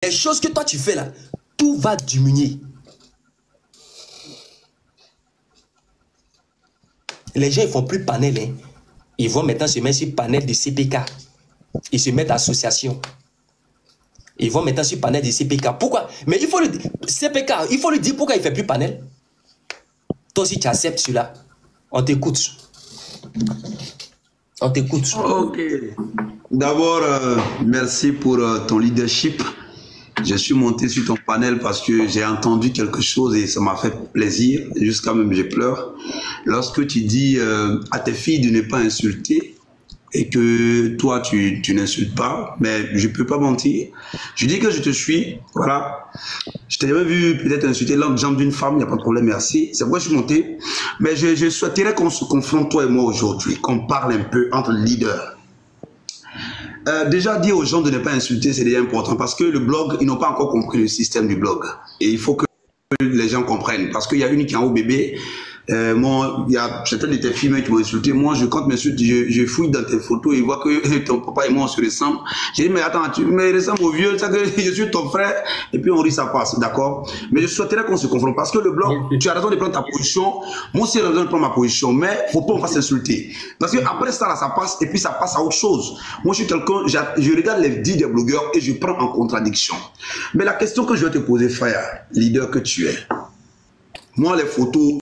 Les choses que toi tu fais là, tout va diminuer. Les gens, ils ne font plus panel. Hein. Ils vont maintenant se mettre sur panel de CPK. Ils se mettent association. Ils vont maintenant sur panel de CPK. Pourquoi? Mais il faut le dire. CPK, il faut lui dire pourquoi il ne fait plus panel. Toi aussi, tu acceptes cela. On t'écoute. On t'écoute. Ok. D'abord, merci pour ton leadership. Je suis monté sur ton panel parce que j'ai entendu quelque chose et ça m'a fait plaisir. Jusqu'à même je pleure. Lorsque tu dis à tes filles de ne pas insulter et que toi tu n'insultes pas, mais je peux pas mentir. Je dis que je te suis, voilà. Je t'ai jamais vu peut-être insulter l'enjambe d'une femme, il n'y a pas de problème, merci. C'est pourquoi je suis monté. Mais je souhaiterais qu'on se confronte toi et moi aujourd'hui, qu'on parle un peu entre leaders. Déjà dire aux gens de ne pas insulter, c'est déjà important parce que le blog, ils n'ont pas encore compris le système du blog. Et il faut que les gens comprennent. Parce qu'il y a une qui est en haut bébé. Moi, il y a certaines de tes filles qui m'ont insulté. Moi, quand tu m'insultes, je fouille dans tes photos et vois que ton papa et moi, on se ressemble. J'ai dit, mais attends, tu me ressembles au vieux, ça que je suis ton frère. Et puis, on rit, ça passe, d'accord? Mais je souhaiterais qu'on se confronte parce que le blog, tu as raison de prendre ta position. Moi aussi, j'ai raison de prendre ma position. Mais faut pas qu'on fasse insulter. Parce que après ça, là, ça passe et puis ça passe à autre chose. Moi, je suis quelqu'un, je regarde les dits des blogueurs et je prends en contradiction. Mais la question que je vais te poser, frère, leader que tu es. Moi, les photos,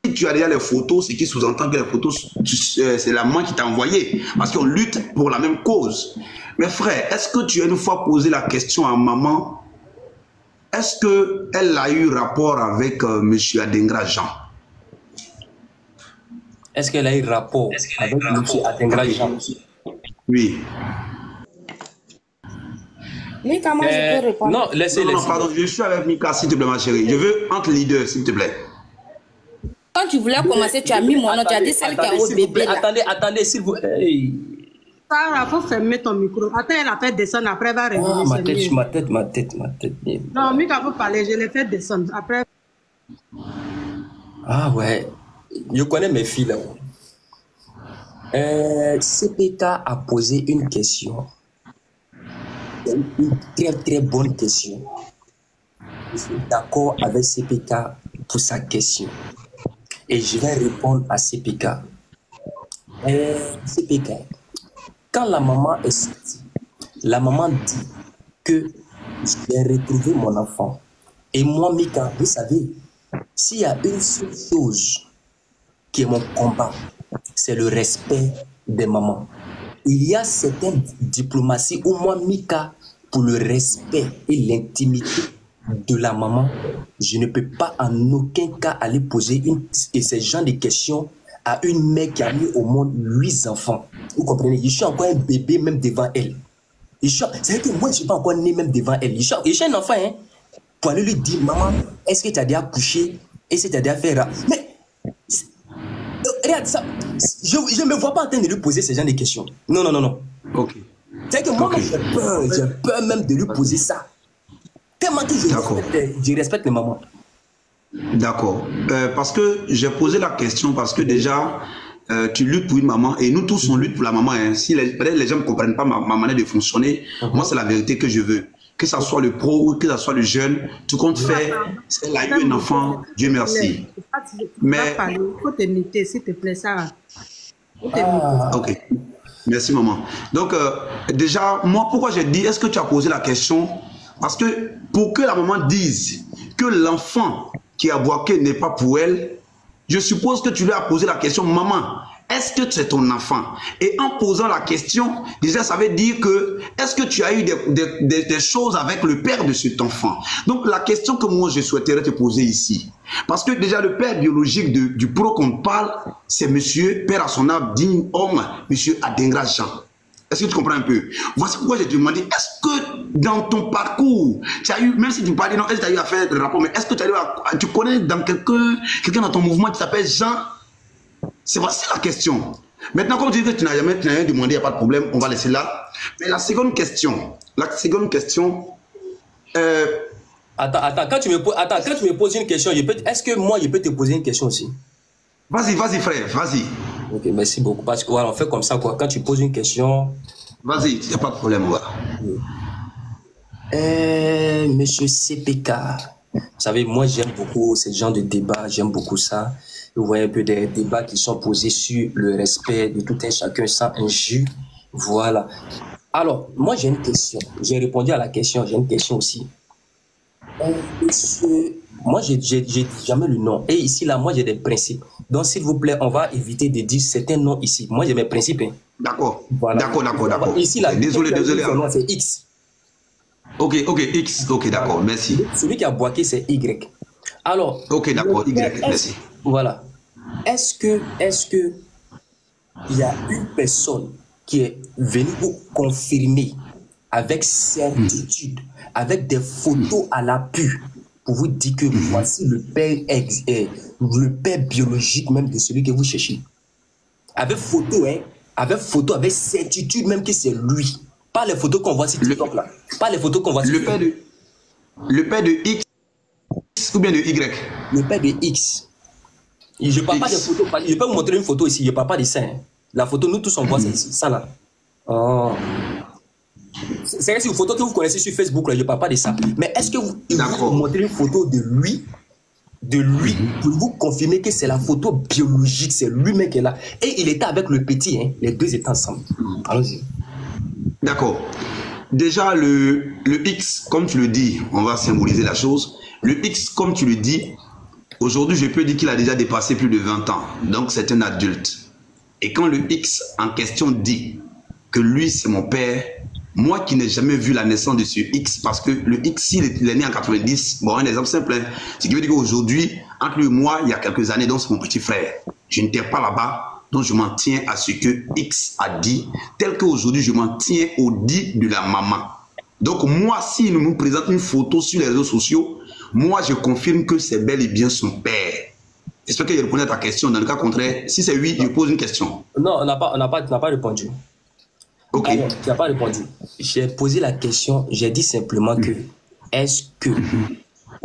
si tu as déjà les photos, ce qui sous-entend que les photos, c'est la main qui t'a envoyé. Parce qu'on lutte pour la même cause. Mais frère, est-ce que tu as une fois posé la question à maman, est-ce qu'elle a eu rapport avec M. Adengra Jean? Est-ce qu'elle a eu rapport avec M. Adengra Jean? Oui. Mika, moi je peux répondre. Non, laissez. Non, pardon, je suis avec Mika, s'il te plaît, ma chérie. Je veux entre leaders, s'il te plaît. Quand tu voulais commencer, tu as mis mon nom, tu as dit celle qui a au bébé là. Attendez, s'il vous plaît. Hey. Sarah, faut fermer ton micro. Attends, elle a fait descendre, après elle va revenir. Ma tête. Non, Mika, faut parler, je l'ai fait descendre. Après. Ah ouais, je connais mes filles là. CPK a posé une question. Une très bonne question. Je suis d'accord avec CPK pour sa question. Et je vais répondre à CPK. CPK, quand la maman est sortie, la maman dit que je vais retrouver mon enfant. Et moi, Mika, vous savez, s'il y a une seule chose qui est mon combat, c'est le respect des mamans. Il y a certaines diplomaties où moi, Mika, pour le respect et l'intimité de la maman, je ne peux pas en aucun cas aller poser ce genre de questions à une mère qui a mis au monde 8 enfants. Vous comprenez? Je suis encore un bébé même devant elle. C'est-à-dire que moi, je ne suis pas encore né même devant elle. Je suis un enfant, hein, pour aller lui dire, maman, est-ce que tu as déjà couché? Est-ce que tu as déjà fait rap? Mais, regarde ça, je ne me vois pas en train de lui poser ce genre de questions. Non. Ok. C'est que moi, j'ai peur même de lui poser ça. Tellement que je respecte les mamans. D'accord. Parce que j'ai posé la question parce que déjà, tu luttes pour une maman et nous tous on lutte pour la maman. Hein. Si peut-être les gens ne comprennent pas ma manière de fonctionner, moi c'est la vérité que je veux. Que ça soit le pro ou que ça soit le jeune, tout compte fait, elle a eu un enfant, Dieu merci. Mais... Il faut te muter, s'il te plaît, Sarah. Ok. Merci maman. Donc déjà, moi pourquoi j'ai dit, est-ce que tu as posé la question? Parce que pour que la maman dise que l'enfant qui a boqué n'est pas pour elle, je suppose que tu lui as posé la question, maman, est-ce que c'est ton enfant? Et en posant la question, déjà ça veut dire que, est-ce que tu as eu des choses avec le père de cet enfant? Donc la question que moi je souhaiterais te poser ici, parce que déjà le père biologique du pro qu'on parle, c'est monsieur, père à son âme, digne homme, monsieur Adengra Jean. Est-ce que tu comprends un peu? Voici pourquoi j'ai demandé, est-ce que dans ton parcours, tu as eu, même si tu parlais, non, est-ce que tu as eu à faire le rapport, mais est-ce que tu connais dans quelqu'un dans ton mouvement qui s'appelle Jean? C'est voici la question. Maintenant, comme tu dis que tu n'as rien demandé, il n'y a pas de problème, on va laisser là. Mais la seconde question, Attends, quand tu me poses une question, est-ce que moi, je peux te poser une question aussi? Vas-y, frère, vas-y. Ok, merci beaucoup. Parce que voilà, on fait comme ça, quoi. Quand tu poses une question, Vas-y, il n'y a pas de problème. Voilà. Monsieur CPK, vous savez, moi j'aime beaucoup ce genre de débat, j'aime beaucoup ça. Vous voyez un peu des débats qui sont posés sur le respect de tout un chacun sans injure. Voilà. Alors, moi j'ai une question. J'ai répondu à la question, j'ai une question aussi. Moi j'ai jamais le nom. Et ici, là, moi j'ai des principes. Donc, s'il vous plaît, on va éviter de dire certains noms ici. Moi j'ai mes principes. Hein. D'accord. Voilà. D'accord. Ici, là, désolé. C'est X. Ok, X. Ok, d'accord, merci. Celui qui a boité, c'est Y. Alors. Ok, d'accord, Y, merci. Voilà. Est-ce que il y a une personne qui est venue vous confirmer avec certitude, avec des photos à l'appui, pour vous dire que voici le père biologique même de celui que vous cherchez? Avec photo, hein? Avec certitude même que c'est lui. Pas les photos qu'on voit sur TikTok là. Pas les photos qu'on voit sur le père de X ou bien de Y? Le père de X. Je ne parle pas des photos. Je peux vous montrer une photo ici. Je ne parle pas de ça. Hein. La photo, nous tous on voit ça là. Oh. C'est une photo que vous connaissez sur Facebook là. Je ne parle pas de ça. Mais est-ce que vous montrez une photo de lui? Pour vous confirmer que c'est la photo biologique, c'est lui-même qui est là. Et il était avec le petit, hein. Les deux étaient ensemble. Allons-y. D'accord. Déjà, le X, comme tu le dis, on va symboliser la chose. Le X, comme tu le dis, aujourd'hui, je peux dire qu'il a déjà dépassé plus de 20 ans. Donc, c'est un adulte. Et quand le X en question dit que lui, c'est mon père, moi qui n'ai jamais vu la naissance de ce X, parce que le X, s'il est né en 90, bon, un exemple simple, hein, ce qui veut dire qu'aujourd'hui, entre lui et moi, il y a quelques années, donc c'est mon petit frère. Je n'étais pas là-bas. Donc, je m'en tiens à ce que X a dit, tel qu'aujourd'hui, je m'en tiens au dit de la maman. Donc, moi, s'il nous présente une photo sur les réseaux sociaux, moi, je confirme que c'est bel et bien son père. J'espère que je réponds à ta question. Dans le cas contraire, si c'est oui, je pose une question. Non, on n'a pas répondu. Ok. Alors, tu n'as pas répondu. J'ai posé la question, j'ai dit simplement que, est-ce que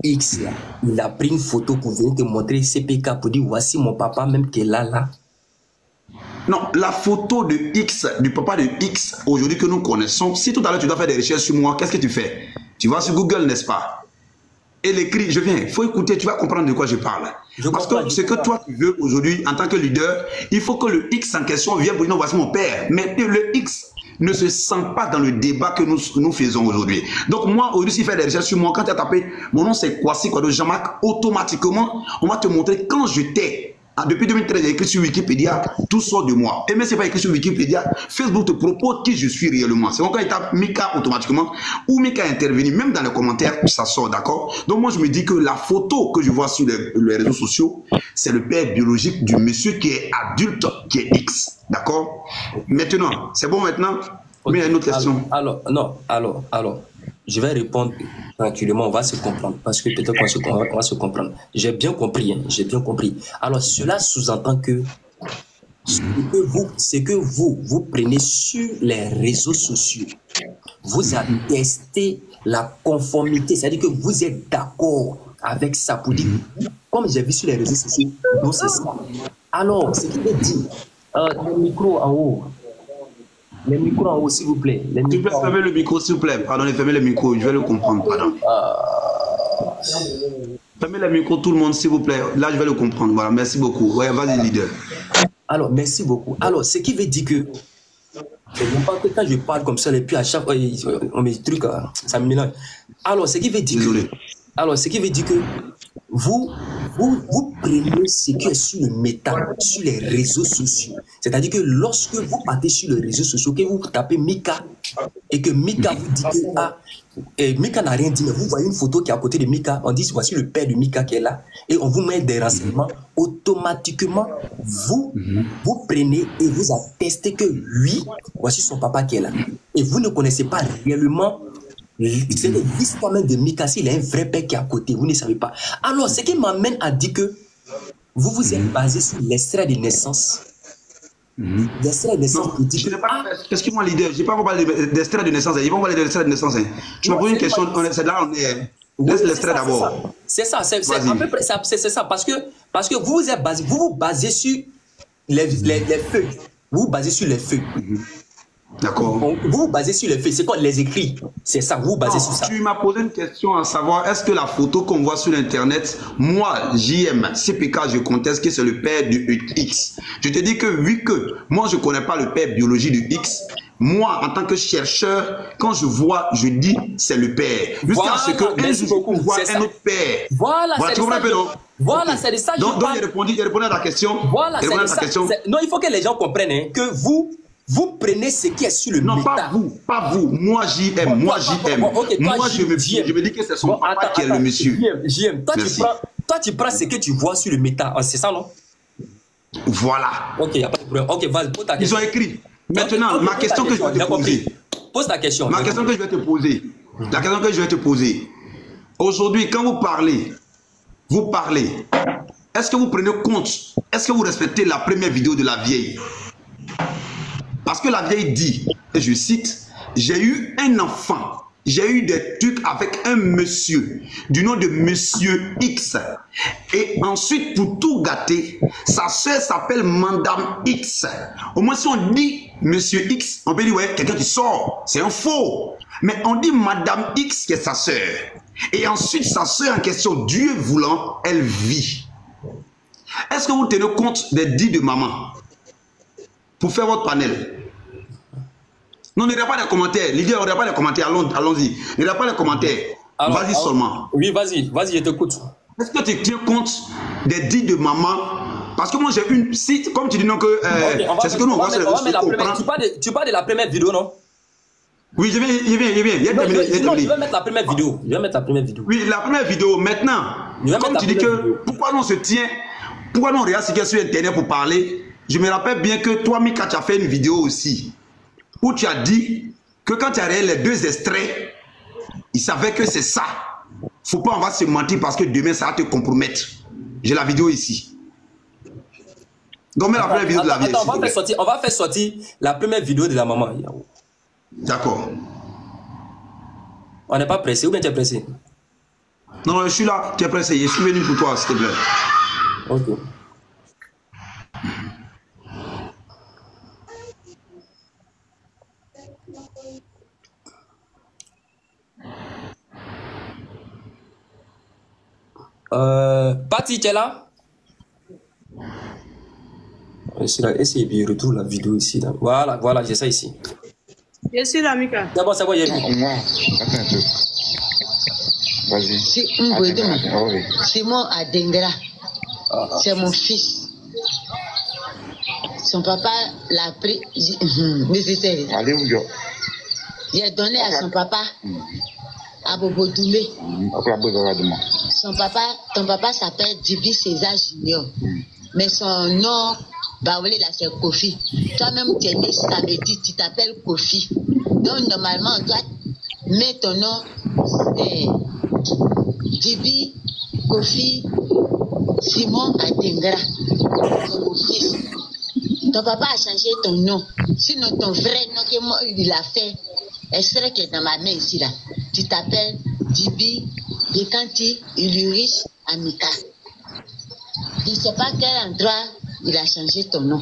X, là, il a pris une photo pour venir te montrer CPK pour dire, voici mon papa même qui est là. Non, la photo de X, du papa de X, aujourd'hui que nous connaissons, si tout à l'heure tu dois faire des recherches sur moi, qu'est-ce que tu fais? Tu vas sur Google, n'est-ce pas? Et l'écrit, je viens, il faut écouter, tu vas comprendre de quoi je parle. Parce que ce que toi tu veux aujourd'hui, en tant que leader, il faut que le X en question vienne pour dire, non, voici mon père. Mais le X ne se sent pas dans le débat que nous faisons aujourd'hui. Donc moi, aujourd'hui, s'il fait des recherches sur moi, quand tu as tapé, mon nom c'est Kwasi Kwadwo Jean-Marc, automatiquement, on va te montrer quand je t'ai. Depuis 2013, j'ai écrit sur Wikipédia, tout sort de moi. Et même si ce n'est pas écrit sur Wikipédia, Facebook te propose qui je suis réellement. C'est quand il tape Mika automatiquement, ou Mika intervenu, même dans les commentaires, ça sort, d'accord? Donc moi, je me dis que la photo que je vois sur les réseaux sociaux, c'est le père biologique du monsieur qui est adulte, qui est X, d'accord? Maintenant, c'est bon maintenant? Mais il y a une autre question. Alors, je vais répondre tranquillement, on va se comprendre, parce que peut-être qu'on va se comprendre. J'ai bien compris, hein, j'ai bien compris. Alors, cela sous-entend que ce que vous prenez sur les réseaux sociaux, vous attestez la conformité, c'est-à-dire que vous êtes d'accord avec ça pour dire, comme j'ai vu sur les réseaux sociaux, non, c'est ça. Alors, ce qui veut dire, le micro en haut, les micros en haut, s'il vous plaît. Tu peux fermer le micro, s'il vous plaît. Pardon, fermez le micro, je vais le comprendre. Pardon. Fermez le micro, tout le monde, s'il vous plaît. Là, je vais le comprendre. Voilà, merci beaucoup. Ouais, vas-y, leader. Alors, merci beaucoup. Alors, ce qui veut dire que, quand je parle comme ça, et puis à chaque fois, on met des trucs, ça me mélange. Alors, ce qui veut dire que, vous prenez ce qui est sur le méta, sur les réseaux sociaux. C'est-à-dire que lorsque vous partez sur les réseaux sociaux, que vous tapez Mika, et que Mika vous dit que Mika n'a rien dit, mais vous voyez une photo qui est à côté de Mika, on dit voici le père de Mika qui est là, et on vous met des renseignements, automatiquement, vous prenez et vous attestez que lui, voici son papa qui est là. Et vous ne connaissez pas réellement. C'est l'histoire même de Mika, s'il a un vrai père qui est à côté, vous ne savez pas. Alors, ce qui m'amène à dire que vous vous êtes basé sur l'extrait de naissance. L'extrait de naissance pour dire que... Excuse-moi, leader, je n'ai pas parlé d'extrait de naissance. Ils vont parler de l'extrait de naissance. Tu m'as posé une question, c'est là on est... Laisse l'extrait d'abord. C'est ça, c'est à peu près ça, c'est ça. Parce que vous vous basez sur les feuilles. Vous vous basez sur les feuilles. D'accord. Vous vous basez sur les faits, c'est quoi les écrits? C'est ça, vous vous basez sur ça. Tu m'as posé une question à savoir, est-ce que la photo qu'on voit sur l'internet, moi, JM, CPK, je conteste que c'est le père du X. Je te dis que vu que moi, je ne connais pas le père biologique du X, moi, en tant que chercheur, quand je vois, je dis c'est le père. Jusqu'à ce qu'un jour, on voit un autre père. Voilà, tu comprends un peu, non? Voilà, c'est de ça que je parle. Donc, il répondait à ta question. Voilà, c'est de ça. Non, il faut que les gens comprennent hein, que vous prenez ce qui est sur le méta. Non, pas vous. Moi, JM. Moi, je me dis que c'est son papa qui est le monsieur. JM, toi, tu prends ce que tu vois sur le méta. C'est ça, non? Voilà. Ok, il n'y a pas de problème. Ok, vas-y, pose ta question. Ils ont écrit. Maintenant, ma question que je vais te poser. Pose ta question. Ma question que je vais te poser. La question que je vais te poser. Aujourd'hui, quand vous parlez, est-ce que vous prenez compte, est-ce que vous respectez la première vidéo de la vieille? Parce que la vieille dit, et je cite, j'ai eu un enfant, j'ai eu des trucs avec un monsieur, du nom de monsieur X. Et ensuite, pour tout gâter, sa soeur s'appelle Madame X. Au moins, si on dit monsieur X, on peut dire, ouais, quelqu'un qui sort, c'est un faux. Mais on dit Madame X qui est sa soeur. Et ensuite, sa soeur en question, Dieu voulant, elle vit. Est-ce que vous tenez compte des dits de maman pour faire votre panel? Non, ne regarde pas les commentaires. L'idée, on ne regarde pas les commentaires. Allons-y. Ne regarde pas les commentaires. Vas-y seulement. Oui, vas-y, je t'écoute. Est-ce que tu tiens compte des dits de maman? Parce que moi, j'ai une site, comme tu dis, non, que c'est ce que nous on voit sur les réseaux sociaux. Tu parles de la première vidéo, non? Oui, je viens. Je vais mettre la première vidéo. Oui, la première vidéo. Maintenant, comme tu dis que pourquoi nous on se tient, pourquoi nous on regarde ce qu'il y a sur Internet pour parler? Je me rappelle bien que toi, Mika, tu as fait une vidéo aussi où tu as dit que quand tu as regardé les deux extraits, il savait que c'est ça. Faut pas, on va se mentir parce que demain, ça va te compromettre. J'ai la vidéo ici. Donc, mets la première vidéo de la vieille. On va faire sortir la première vidéo de la maman. D'accord. On n'est pas pressé, ou bien tu es pressé? Non, je suis là, tu es pressé. Je suis venu pour toi, s'il te plaît. Ok. Pati, tu es là? Essayez de retrouver la vidéo ici. Là. Voilà, j'ai ça ici. Je suis là, Mika. C'est bon, j'ai vu. Moi, attends un peu. Vas-y. C'est mon Adengra. C'est mon fils. Son papa l'a pris nécessaire. Allez, où J'ai donné à son papa à Bobo Doumé. Ton papa s'appelle Djibi César Junior. Mais son nom, Baoulé là, c'est Kofi. Toi-même, tu es né samedi, tu t'appelles Kofi. Donc, normalement, on doit mettre ton nom, Djibi, Kofi, Simon Adengra. C'est mon fils. Ton papa a changé ton nom. Sinon, ton vrai nom qu'il a fait, elle serait que dans ma main ici, là. Tu t'appelles Djibi, Yekanti, Uluris, Amika. Je ne sais pas quel endroit il a changé ton nom.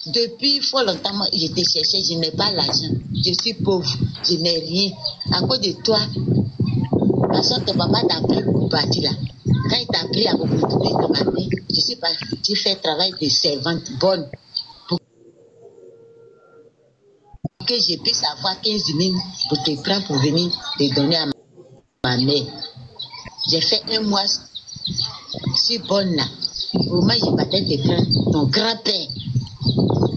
Depuis fort longtemps, moi, je t'ai cherché, je n'ai pas l'argent. Je suis pauvre, je n'ai rien. À cause de toi, parce que ton papa t'a pris pour partir là. Quand il t'a pris à beaucoup dans ma main, je suis parti faire travail de servante bonne. Pour que je puisse avoir 15 000 pour te prendre pour venir te donner à ma mère. J'ai fait un mois, je suis bonne là. Au moins, je partais te prendre ton grand-père.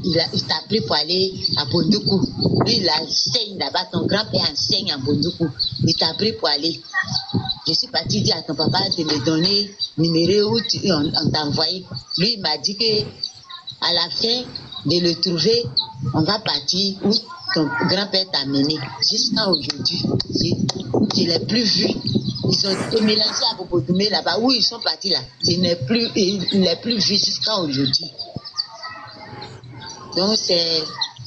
Il t'a pris pour aller à Bondoukou. Lui, il enseigne là-bas. Ton grand-père enseigne à Bondoukou. Il t'a pris pour aller. Je suis parti dire à ton papa de me donner le numéro où on t'a envoyé. Lui, il m'a dit que à la fin de le trouver, on va partir où ton grand-père t'a mené. Jusqu'à aujourd'hui, je ne l'ai plus vu. Ils ont mélangé à Bobodoumé là-bas. Où ils sont partis là, je ne l'ai plus vu jusqu'à aujourd'hui. Donc c'est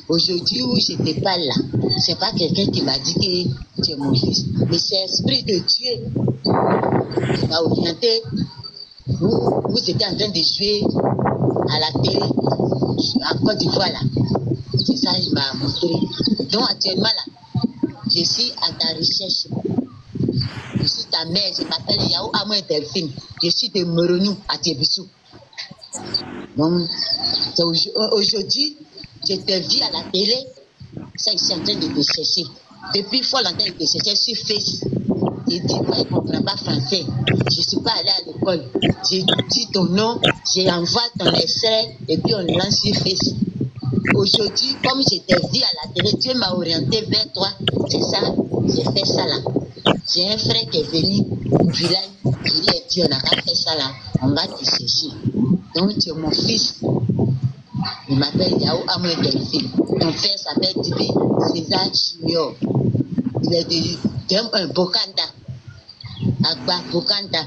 aujourd'hui où je te parle là. C'est pas quelqu'un qui m'a dit que tu es mon fils. Mais c'est l'Esprit de Dieu qui m'a orienté. Vous étiez en train de jouer à la télé, en Côte d'Ivoire là. C'est ça, il m'a montré. Donc actuellement là, je suis à ta recherche. Je suis ta mère, je m'appelle Yahou Amoué Delphine. Je suis de Moronou à Tébissou. Donc, aujourd'hui, je te vis à la télé. Ça, je suis en train de te chercher. Depuis fort longtemps, je te cherchais sur Face. J'ai dit, moi, je ne comprends pas français. Je ne suis pas allée à l'école. J'ai dit ton nom, j'envoie ton essai et puis on lance sur Face. Aujourd'hui, comme je te vis à la télé, Dieu m'a orienté vers toi. C'est ça, j'ai fait ça là. J'ai un frère qui est venu au village. Je lui ai dit, on n'a pas fait ça là. On va te chercher. Donc, tu es mon fils. Il m'appelle Yahou Amoué Delphine. Ton père s'appelle Dibi César Junior. Il est de Bokanda. Agba Bokanda.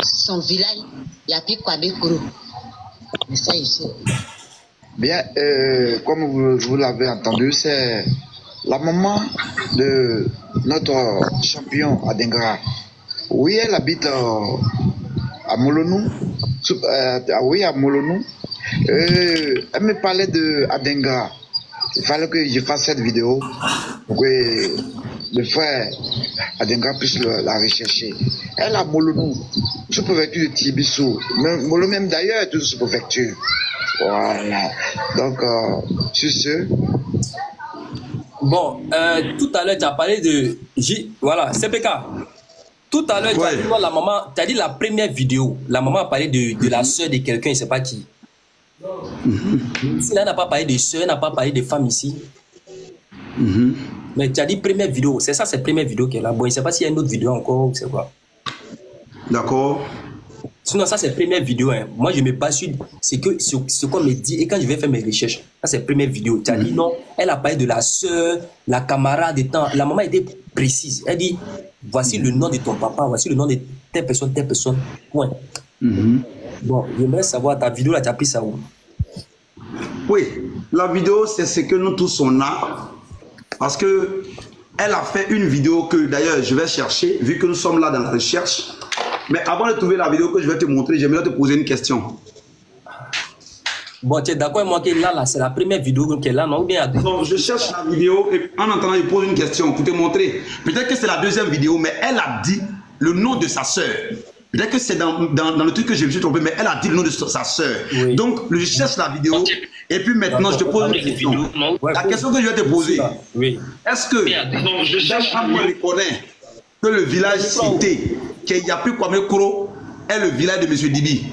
Son village, il y a plus Kwame Kuro. Mais ça, ici. Bien, comme vous l'avez entendu, c'est la maman de notre champion Adengra. Oui, elle habite à Molonou. Oui, à Molonou. Elle me parlait de Adengra. Il fallait que je fasse cette vidéo pour que le frère Adengra puisse la rechercher. Elle a Molonou, sous-préfecture de Tibissou. Molonou même d'ailleurs est une sous-préfecture. Voilà. Donc, sur ce. Bon, tout à l'heure, tu as parlé de... Voilà, CPK. Tout à l'heure, tu as dit, la maman, tu as dit la première vidéo. La maman a parlé de la soeur de quelqu'un, je ne sais pas qui. Elle n'a pas parlé de soeur, elle n'a pas parlé de femme ici. Mais tu as dit première vidéo. C'est ça, c'est la première vidéo qu'elle a. Bon, je ne sais pas s'il y a une autre vidéo encore, c'est quoi. D'accord. Sinon, ça, c'est la première vidéo. Hein. Moi, je me base sur ce qu'on me dit. Et quand je vais faire mes recherches, ça, c'est la première vidéo. Tu as dit non, elle a parlé de la soeur, la camarade et tant. La maman était précise. Elle dit, voici le nom de ton papa, voici le nom de telle personne, point. Bon, j'aimerais savoir, ta vidéo, là, tu as pris ça où? Oui, la vidéo, c'est ce que nous tous on a. Parce que elle a fait une vidéo que, d'ailleurs, je vais chercher, vu que nous sommes là dans la recherche. Mais avant de trouver la vidéo que je vais te montrer, j'aimerais te poser une question. Bon, tu es d'accord avec moi que là, c'est la première vidéo qu'elle a, non? Ou bien... Non, je cherche la vidéo et en entendant, je pose une question pour te montrer. Peut-être que c'est la deuxième vidéo, mais elle a dit le nom de sa soeur. Peut-être que c'est dans le truc que je me suis trompé, mais elle a dit le nom de sa soeur. Oui. Donc, je cherche la vidéo et puis maintenant, je te pose une question. La question que je vais te poser, est-ce que Dame reconnaît que le village cité, qu'il n'y a plus Kwame Kuro, est le village de M. Dibi?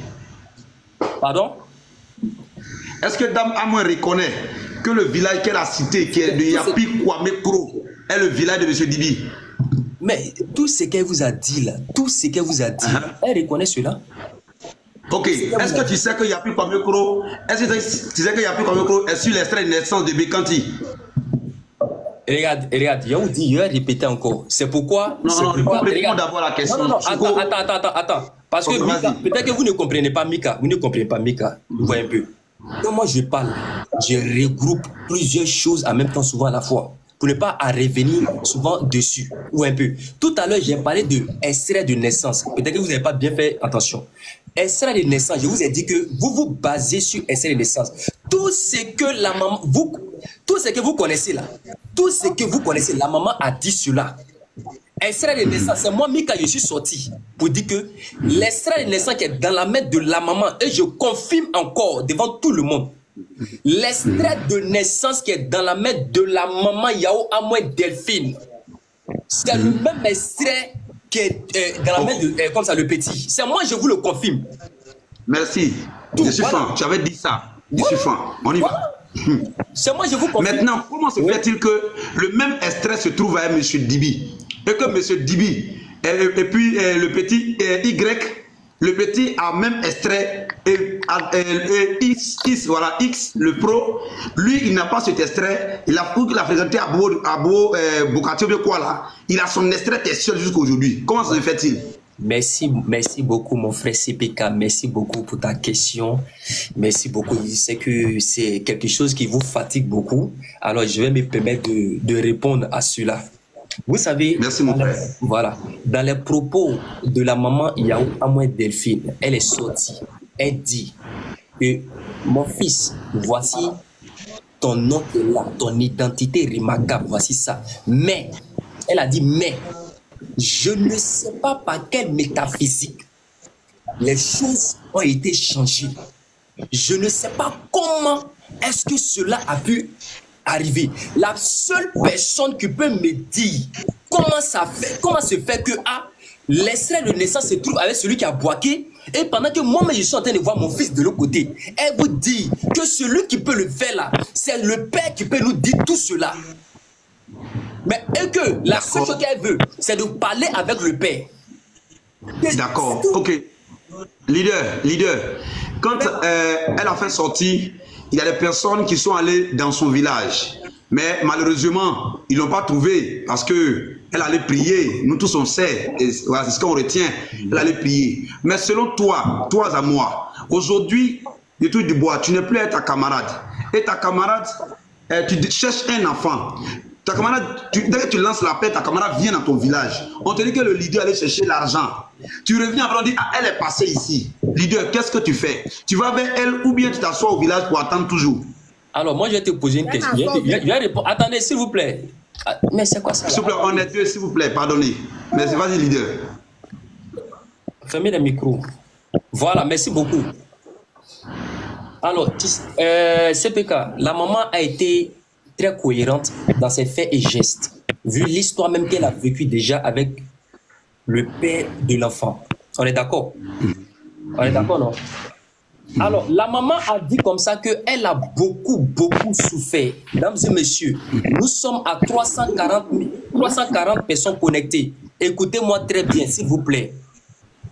Pardon? Est-ce que Dame Amoué reconnaît que le village qu'elle a cité, qui est de Yapi Kwame Kuro, est le village de M. Dibi? Mais tout ce qu'elle vous a dit là, elle reconnaît cela? Ok, est-ce que tu sais que Yapi Kwame Kuro, est-ce que tu sais que Yapi Kwame Kuro est sur l'extrait de naissance de Bekanti? Regarde, je vous dis, je vais répéter encore. C'est pourquoi... Non, réponds d'abord à la question. Non, attends. Parce que peut-être que vous ne comprenez pas Mika. Vous voyez un peu. Quand moi je parle, je regroupe plusieurs choses en même temps, souvent à la fois. Pour ne pas à revenir souvent dessus. Ou un peu. Tout à l'heure, j'ai parlé de extrait de naissance. Peut-être que vous n'avez pas bien fait attention. Extrait de naissance, je vous ai dit que vous vous basez sur extrait de naissance. Tout ce que la maman... Tout ce que vous connaissez là, la maman a dit cela. Extrait de naissance, c'est moi, Mika, je suis sorti pour dire que l'extrait de naissance qui est dans la main de la maman, et je confirme encore devant tout le monde, l'extrait de naissance qui est dans la main de la maman Yahou Amoué Delphine, c'est le même extrait qui est dans la main de, comme ça, le petit. C'est moi, je vous le confirme. Merci. Je suis fan. Tu avais dit ça. Je suis fan. On y va. C'est moi, je vous confirme. Maintenant, comment se fait-il que le même extrait se trouve à M. Dibi et que M. Dibi et puis le petit Y, le petit a même extrait et X, voilà, X, le pro, lui, il n'a pas cet extrait. Il a présenté à Bokatio, quoi là. Il a son extrait textuel jusqu'à aujourd'hui. Comment se fait-il? Merci beaucoup mon frère CPK, merci beaucoup pour ta question, merci beaucoup. Je sais que c'est quelque chose qui vous fatigue beaucoup, alors je vais me permettre de répondre à cela. Vous savez, merci mon frère. Voilà, dans les propos de la maman Yahou Amoué Delphine, elle est sortie, elle dit, que mon fils, voici ton nom est là, ton identité est remarquable, voici ça. Mais, elle a dit, mais, je ne sais pas par quelle métaphysique les choses ont été changées. Je ne sais pas comment est-ce que cela a pu arriver. La seule personne qui peut me dire comment se fait que l'extrait de naissance se trouve avec celui qui a boqué, et pendant que moi-même je suis en train de voir mon fils de l'autre côté, elle vous dit que celui qui peut le faire là, c'est le père qui peut nous dire tout cela. Mais et que la seule chose qu'elle veut, c'est de parler avec le père. D'accord, ok. Leader, quand elle a fait sortir, il y a des personnes qui sont allées dans son village. Mais malheureusement, ils ne l'ont pas trouvé parce qu'elle allait prier. Nous tous on sait, et voilà, c'est ce qu'on retient. Elle allait prier. Mais selon toi à moi, aujourd'hui, de tout du bois, tu n'es plus ta camarade. Et ta camarade, tu cherches un enfant. Ta camarade, dès que tu lances la paix, ta camarade vient dans ton village. On te dit que le leader allait chercher l'argent. Tu reviens après, on dit, elle est passée ici. Leader, qu'est-ce que tu fais? Tu vas vers elle ou bien tu t'assois au village pour attendre toujours? Alors, moi, je vais te poser une question. Je vais répondre. Attendez, s'il vous plaît. Mais c'est quoi ça? S'il vous plaît, on est deux, s'il vous plaît, pardonnez. Merci, vas-y, leader. Fermez le micro. Voilà, merci beaucoup. Alors, CPK, la maman a été très cohérente dans ses faits et gestes, vu l'histoire même qu'elle a vécue déjà avec le père de l'enfant. On est d'accord? On est d'accord, non? Alors, la maman a dit comme ça qu'elle a beaucoup souffert. Mesdames et messieurs, nous sommes à 340 personnes connectées. Écoutez-moi très bien, s'il vous plaît.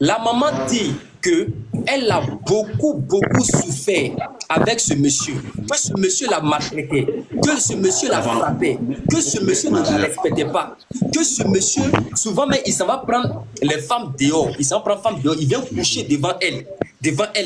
La maman dit qu'elle a beaucoup souffert avec ce monsieur. Que ce monsieur la maltraitait, que ce monsieur la frappait, que ce monsieur ne la respectait pas, que ce monsieur, souvent même, il s'en va prendre les femmes dehors. Il s'en prend femmes dehors, il vient coucher devant elle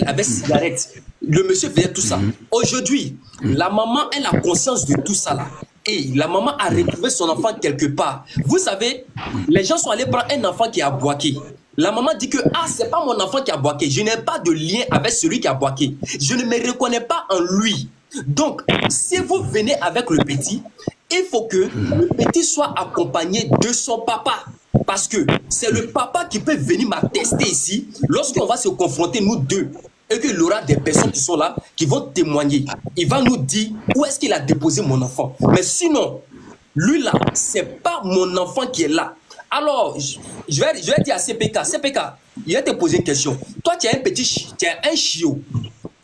avec cigarette. Le monsieur faisait tout ça. Aujourd'hui, la maman, elle a conscience de tout ça là. Et la maman a retrouvé son enfant quelque part. Vous savez, les gens sont allés prendre un enfant qui a boqué. La maman dit que c'est pas mon enfant qui a boqué. Je n'ai pas de lien avec celui qui a boqué. Je ne me reconnais pas en lui. Donc, si vous venez avec le petit, il faut que le petit soit accompagné de son papa. Parce que c'est le papa qui peut venir m'attester ici lorsqu'on va se confronter, nous deux. Et qu'il y aura des personnes qui sont là, qui vont témoigner. Il va nous dire où est-ce qu'il a déposé mon enfant. Mais sinon, lui là, c'est pas mon enfant qui est là. Alors, je vais dire à CPK, il va te poser une question. Toi, tu as un petit, tu as un chiot.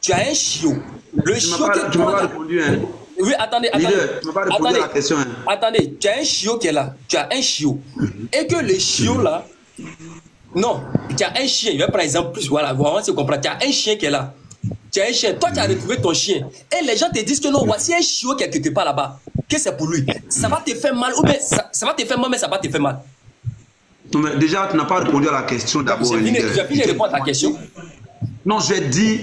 Tu as un chiot. Le chiot que tu m'as pas répondu, hein. Oui, attendez. Leader, tu m'as pas répondu à la question, hein. Attendez, tu as un chiot qui est là. Tu as un chiot. Et que le chiot là, non, tu as un chien. Je vais prendre exemple plus, voilà, vraiment se comprendre. Tu as un chien qui est là. Tu as un chien. Toi, tu as retrouvé ton chien. Et les gens te disent que non, voici un chiot qui est quelque part là-bas. Que c'est pour lui. Ça va te faire mal, ou bien ça va te faire mal, mais ça va te faire mal. Non, mais déjà, tu n'as pas répondu à la question d'abord. J'ai fini de répondre à ta question. Non, je dis,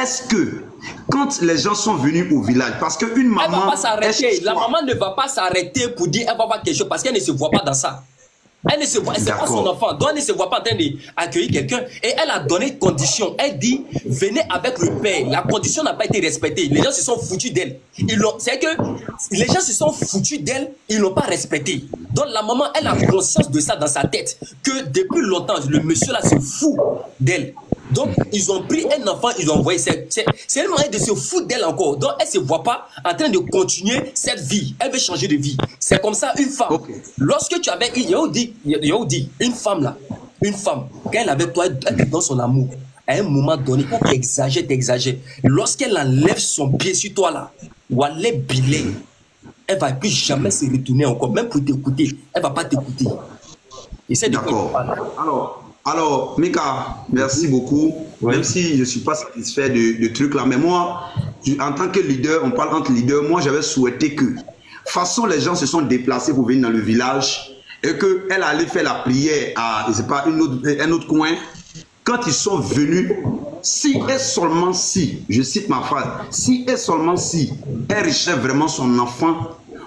est-ce que quand les gens sont venus au village, parce qu'une maman... Elle ne va pas s'arrêter. La maman ne va pas s'arrêter pour dire elle va voir quelque chose parce qu'elle ne se voit pas dans ça. Elle ne se voit, c'est pas son enfant, donc elle ne se voit pas en train d'accueillir quelqu'un. Et elle a donné condition. Elle dit, venez avec le père. La condition n'a pas été respectée. Les gens se sont foutus d'elle. C'est que les gens se sont foutus d'elle, ils ne l'ont pas respectée. Donc la maman, elle a conscience de ça dans sa tête. Que depuis longtemps, le monsieur là se fout d'elle. Donc, ils ont pris un enfant, ils ont envoyé. C'est le moyen de se foutre d'elle encore. Donc, elle ne se voit pas en train de continuer cette vie. Elle veut changer de vie. C'est comme ça, une femme. Okay. Lorsque tu avais une femme là, quand elle avait toi, elle était dans son amour. À un moment donné, quand tu exagères. Lorsqu'elle enlève son pied sur toi là, ou elle est bilée, elle ne va plus jamais se retourner encore. Même pour t'écouter, elle ne va pas t'écouter. D'accord. Alors, Mika, merci beaucoup. Oui. Même si je ne suis pas satisfait de trucs là, mais moi, en tant que leader, on parle entre leaders, moi j'avais souhaité que, façon les gens se sont déplacés pour venir dans le village et qu'elle allait faire la prière à, je sais pas, un autre coin. Quand ils sont venus, si et seulement si, je cite ma phrase, si et seulement si elle recherche vraiment son enfant,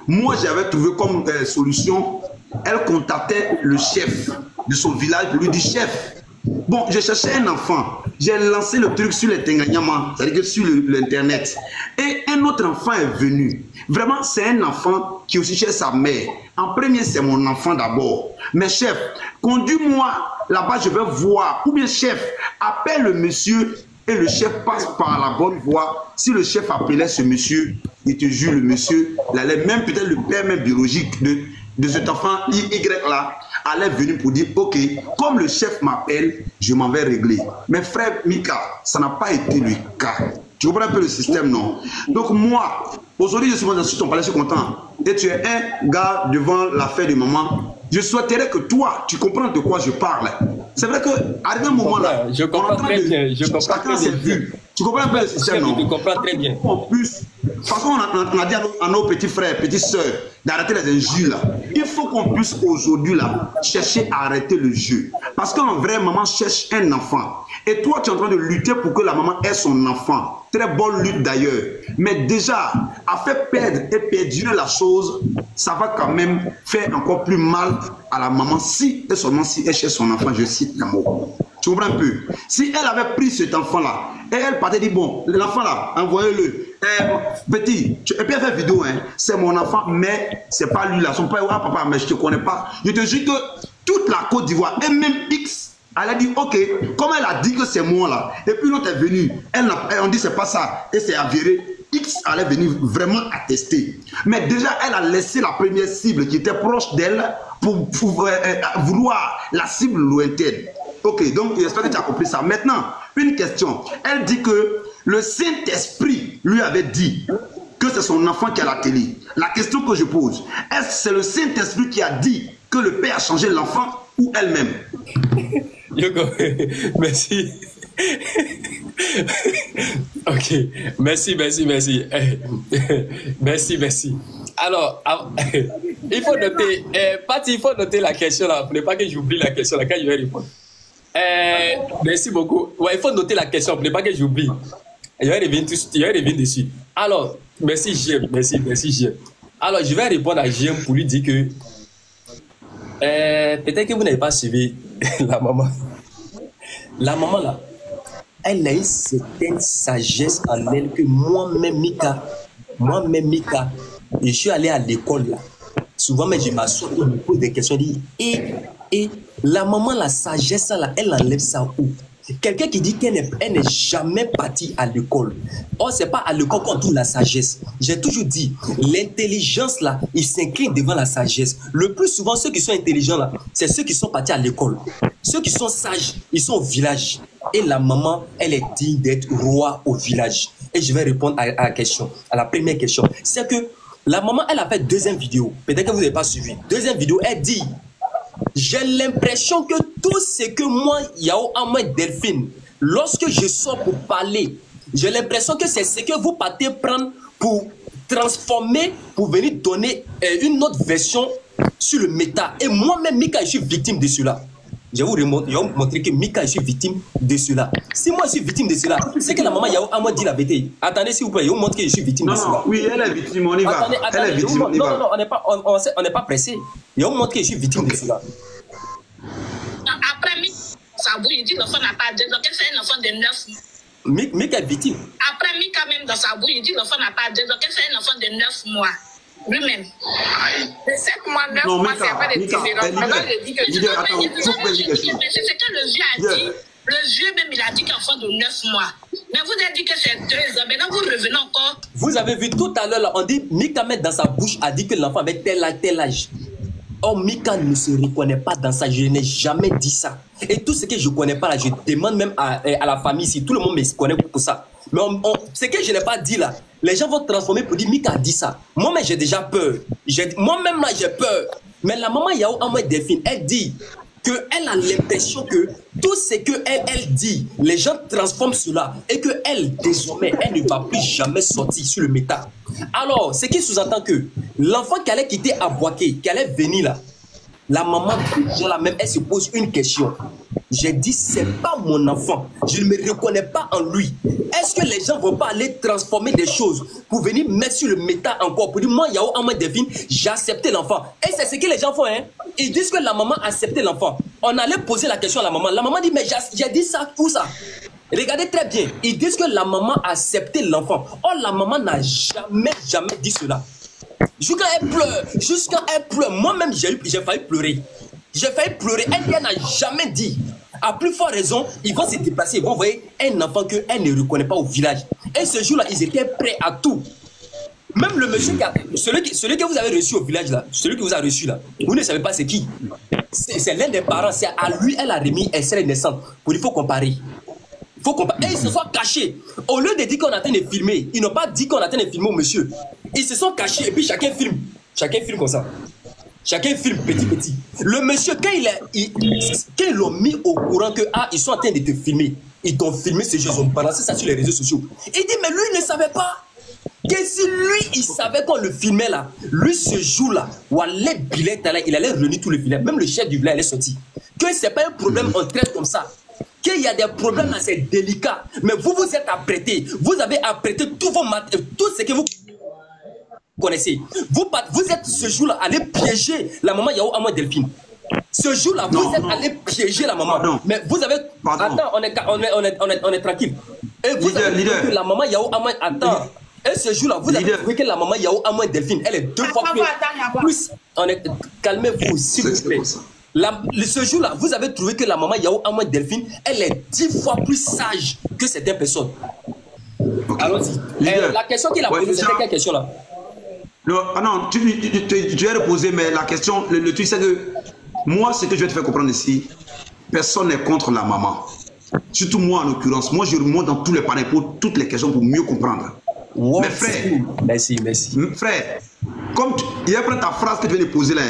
moi j'avais trouvé comme solution, elle contactait le chef de son village pour lui dire, chef, Bon, je cherchais un enfant. J'ai lancé le truc sur les Tenganyama, c'est-à-dire que sur l'internet. Et un autre enfant est venu. Vraiment, c'est un enfant qui aussi cherche sa mère. En premier, c'est mon enfant d'abord. Mais chef, conduis-moi là-bas, je vais voir. Ou bien chef, appelle le monsieur et le chef passe par la bonne voie. Si le chef appelait ce monsieur, il te jure, le monsieur, il allait même peut-être le père même biologique de cet enfant Y là, allait venir pour dire, ok, comme le chef m'appelle, je m'en vais régler. Mais frère Mika, ça n'a pas été le cas. Tu comprends un peu le système, non? Donc moi, aujourd'hui, je suis sur ton palais, je suis content. Et tu es un gars devant l'affaire de maman. Je souhaiterais que toi, tu comprennes de quoi je parle. C'est vrai qu'arrivé un moment là, je comprends très bien. Je comprends très bien. Tu comprends un peu le système, non? Je comprends très bien. En plus, parce qu'on a dit à nos petits frères, petites sœurs, d'arrêter les injures là. Il faut qu'on puisse aujourd'hui là chercher à arrêter le jeu. Parce qu'en vrai, maman cherche un enfant. Et toi, tu es en train de lutter pour que la maman ait son enfant. Très bonne lutte d'ailleurs. Mais déjà, à faire perdre et perdurer la chose, ça va quand même faire encore plus mal à la maman si et seulement si elle cherche son enfant, je cite le mot. Tu comprends un peu? Si elle avait pris cet enfant-là et elle partait dire, bon, l'enfant là, envoyez-le. Petit, et puis elle fait vidéo, hein, c'est mon enfant, mais c'est pas lui là. Son père, ah papa, mais je te connais pas. Je te jure que toute la Côte d'Ivoire, et même X, elle a dit, ok, comme elle a dit que c'est moi là, et puis l'autre est venu, on dit c'est pas ça, et c'est avéré, X allait venir vraiment attester. Mais déjà, elle a laissé la première cible qui était proche d'elle pour vouloir la cible lointaine. Ok, donc j'espère que tu as compris ça. Maintenant, une question. Elle dit que le Saint-Esprit lui avait dit que c'est son enfant qui a la télé. La question que je pose, est-ce que c'est le Saint-Esprit qui a dit que le père a changé l'enfant ou elle-même? Merci. Ok, merci. Merci. Alors, il faut noter, Pati, il faut noter la question là, pour ne pas que j'oublie la question là quand je vais répondre. Merci beaucoup. Ouais, il faut noter la question pour ne pas que j'oublie. Je vais revenir dessus. Alors, merci JM. Alors, je vais répondre à JM pour lui dire que peut-être que vous n'avez pas suivi la maman. La maman là, elle a une certaine sagesse en elle que moi-même Mika, je suis allé à l'école là. Souvent, mais je m'assois et me pose des questions. Je dis, et la maman, la sagesse là, elle enlève ça où? Quelqu'un qui dit qu'elle n'est jamais partie à l'école. Or, c'est pas à l'école qu'on trouve la sagesse. J'ai toujours dit, l'intelligence là, il s'incline devant la sagesse. Le plus souvent, ceux qui sont intelligents là, c'est ceux qui sont partis à l'école. Ceux qui sont sages, ils sont au village. Et la maman, elle est digne d'être roi au village. Et je vais répondre à la question, à la première question. C'est que la maman, elle a fait deuxième vidéo. Peut-être que vous n'avez pas suivi. Deuxième vidéo, elle dit, j'ai l'impression que tout ce que moi, Yao Amoué Delphine, lorsque je sors pour parler, j'ai l'impression que c'est ce que vous partez prendre pour transformer, pour venir donner une autre version sur le méta. Et moi-même, Mika, je suis victime de cela. Je vais vous montrer que Mika, je suis victime de cela. Si moi, je suis victime de cela, c'est que la maman Yao Amoué dit la vérité. Attendez, s'il vous plaît, je vous montre que je suis victime de cela. Oui, elle est victime, on y va. Attendez, elle est victime, on y va. Non, on n'est pas pressé. Je vais vous montrer que je suis victime de cela. Après, ça bouille, il dit l'enfant n'a pas 2 ans, qu'est-ce que c'est un enfant de 9 mois? Mika est victime. Après, Mika même dans sa bouille, il dit l'enfant n'a pas 2 ans, qu'est-ce que c'est un enfant de 9 mois? Lui-même. De 7 mois, 9 mois, c'est pas des différences. Maintenant, je dis que c'est ce que le vieux a dit. Le vieux même, il a dit qu'enfant de 9 mois. Mais vous avez dit que c'est 2 ans. Maintenant, vous revenez encore. Vous avez vu tout à l'heure, là, on dit, Mika met dans sa bouche a dit que l'enfant avait tel âge. Or, Mika ne se reconnaît pas dans ça. Je n'ai jamais dit ça. Et tout ce que je ne connais pas là, je demande même à la famille ici. Tout le monde me connaît pour ça. Mais ce que je n'ai pas dit là, les gens vont transformer pour dire Mika a dit ça. Moi-même, j'ai déjà peur. Moi-même là, j'ai peur. Mais la maman Yao Amoué Delphine, elle dit qu'elle a l'impression que tout ce qu'elle dit, les gens transforment cela et qu'elle, désormais, elle ne va plus jamais sortir sur le méta. Alors, ce qui sous-entend que l'enfant qui allait quitter Abouaké, qui allait venir là, La maman de la même, elle se pose une question. J'ai dit, c'est pas mon enfant. Je ne me reconnais pas en lui. Est-ce que les gens vont pas aller transformer des choses pour venir mettre sur le méta encore, pour dire, moi, Yao Ahmed Delphine, j'ai accepté l'enfant. Et c'est ce que les gens font, hein. Ils disent que la maman a accepté l'enfant. On allait poser la question à la maman. La maman dit, mais j'ai dit ça, où ça? Regardez très bien. Ils disent que la maman a accepté l'enfant. Or, la maman n'a jamais dit cela. Jusqu'à elle pleure. Moi-même, j'ai failli pleurer. J'ai failli pleurer. Elle n'a jamais dit. À plus forte raison, ils vont se déplacer. Ils vont voir un enfant qu'elle ne reconnaît pas au village. Et ce jour-là, ils étaient prêts à tout. Même le monsieur, celui que vous avez reçu au village, là, celui que vous avez reçu là, vous ne savez pas c'est qui. C'est l'un des parents. C'est à lui, elle a remis extrait naissante. Il faut comparer. Et ils se sont cachés. Au lieu de dire qu'on est en train de filmer, ils n'ont pas dit qu'on est en train de filmer au monsieur. Ils se sont cachés et puis chacun filme. Chacun filme comme ça. Chacun filme petit. Le monsieur, quand ils l'ont mis au courant que ils sont en train de te filmer, ils t'ont filmé ce jeu, ils ont balancé ça sur les réseaux sociaux. Il dit, mais lui, il ne savait pas. Que si lui, il savait qu'on le filmait là, lui, ce jour-là, où allait Billet, il allait réunir tous les filets. Même le chef du village, il est sorti. Que ce n'est pas un problème, on traite comme ça. Qu'il y a des problèmes là, c'est délicat. Mais vous êtes apprêtés. Vous avez apprêté tout ce que vous connaissez. Vous êtes ce jour-là allé piéger la maman Yao Ahmed Delphine. Ce jour-là, vous êtes allé piéger la maman. Pardon. Mais vous avez... Pardon. Attends, on est tranquille. Et vous avez trouvé que la maman Yao Ahmed... Attends. Et ce jour-là, vous avez trouvé que la maman Yao Ahmed Delphine, elle est 2 fois plus... Calmez-vous, s'il vous plaît. Ce jour-là, vous avez trouvé que la maman Yao Ahmed Delphine, elle est 10 fois plus sage que certaines personnes. Okay. Allons-y. La question qu'il a posée, c'était quelle question là? Non, tu vas reposer, mais la question, le truc c'est que moi, ce que je vais te faire comprendre ici, personne n'est contre la maman. Surtout moi en l'occurrence. Moi, je remonte dans tous les panneaux pour toutes les questions pour mieux comprendre. Wow, mais frère, merci. Frère, comme il y a ta phrase que tu viens de poser là,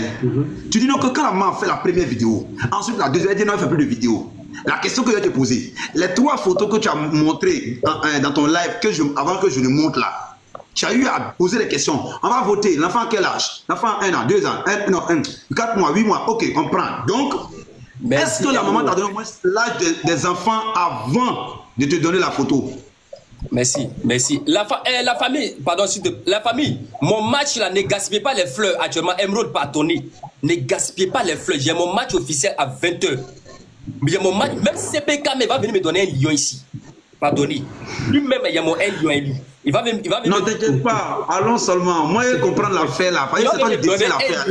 tu dis non que quand la maman fait la première vidéo, ensuite la deuxième, elle dit non, elle ne fait plus de vidéo. La question que je vais te poser, les 3 photos que tu as montrées dans ton live, avant que je ne monte là, tu as eu à poser les questions. On va voter. L'enfant à quel âge? L'enfant 1 an, 2 ans, 4 mois, 8 mois. Ok, on prend. Donc, est-ce que la maman t'a donné au moins l'âge des enfants avant de te donner la photo? Merci. La famille, mon match là, ne gaspillez pas les fleurs actuellement. Emerald pardonné. Ne gaspillez pas les fleurs. J'ai mon match officiel à 20h. J'ai mon match, même CPK va venir me donner un lion ici. Pardonnez. Lui-même, il y a mon un lion à lui. Il va venir non, t'inquiète pas. Allons seulement. Moi, je comprends l'affaire là. C'est pas le défi l'affaire.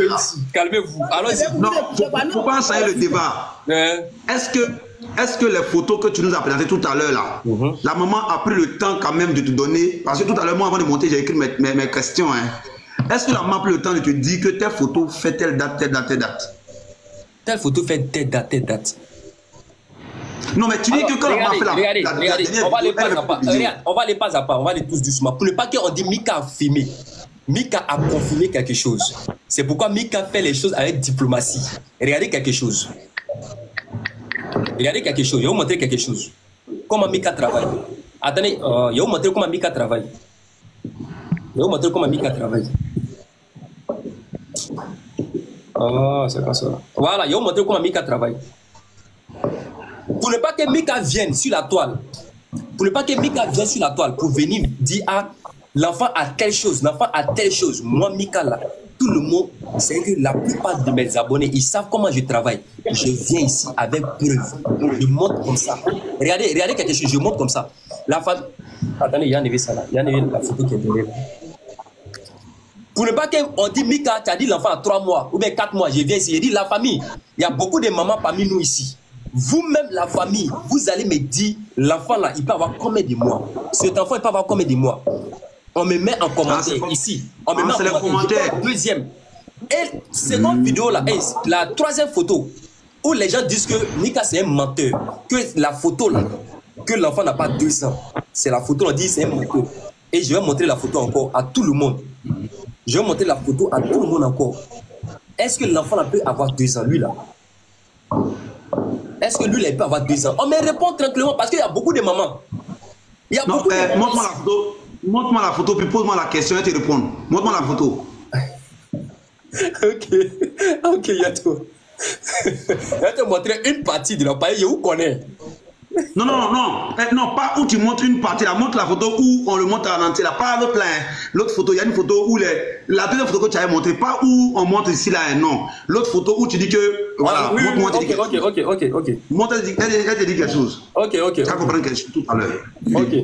Calmez-vous. Allons-y. Non, faut pas enseigner le débat. Est-ce que les photos que tu nous as présentées tout à l'heure là, la maman a pris le temps quand même de te donner, parce que tout à l'heure, moi avant de monter, j'ai écrit mes questions. Est-ce que la maman a pris le temps de te dire que telle photo fait telle date? Telle photo fait telle date. Non, mais tu dis que quand la maman fait la... Regardez, on va aller pas à pas. Regarde, on va aller pas à pas, on va aller tous doucement. Pour ne pas qu'on dise Mika a filmé. Mika a confirmé quelque chose. C'est pourquoi Mika fait les choses avec diplomatie. Regardez quelque chose. Je vais vous montrer quelque chose. Comment Mika travaille. Attendez, je vais vous montrer comment Mika travaille. Oh, c'est pas ça. Voilà, je vais vous montrer comment Mika travaille. Pour ne pas que Mika vienne sur la toile. Pour venir dire l'enfant a telle chose, Moi, Mika, là, tout le monde, c'est que la plupart de mes abonnés, ils savent comment je travaille. Je viens ici avec preuve. Je montre comme ça. Regardez quelque chose, je montre comme ça. La femme... Attendez, il y a enlevé ça là. Il y a enlevé la photo qui est donnée là. Pour ne pas qu'on dise Mika, tu as dit l'enfant a 3 mois ou bien 4 mois, je viens ici. Je dis la famille, il y a beaucoup de mamans parmi nous ici. Vous-même, la famille, vous allez me dire, l'enfant là, il peut avoir combien de mois? Cet enfant, il peut avoir combien de mois? On me met en commentaire ici. On me met en commentaire. Deuxième. Et seconde vidéo là, la 3e photo, où les gens disent que Mika c'est un menteur. Que la photo là, que l'enfant n'a pas 2 ans. C'est la photo, on dit c'est un menteur. Et je vais montrer la photo encore à tout le monde. Encore. Est-ce que l'enfant peut avoir 2 ans, lui là? Est-ce que lui là, il peut avoir 2 ans? On me répond tranquillement parce qu'il y a beaucoup de mamans. Il y a beaucoup de mamans. Montre-moi la photo, puis pose-moi la question et te répondre. Montre-moi la photo. Ok, Yato. Je vais te montrer une partie de la paille, je vous connais. Non, pas où tu montres une partie, là, montre la photo où on le montre en entier, là, pas l'autre là, l'autre photo, il y a une photo où la deuxième photo que tu avais montré, pas où on montre ici là, non, l'autre photo où tu dis que, voilà, oui, montre, ok. Montre, elle te dit quelque chose. Ok. Tu vas comprendre quelque chose tout à l'heure. Ok.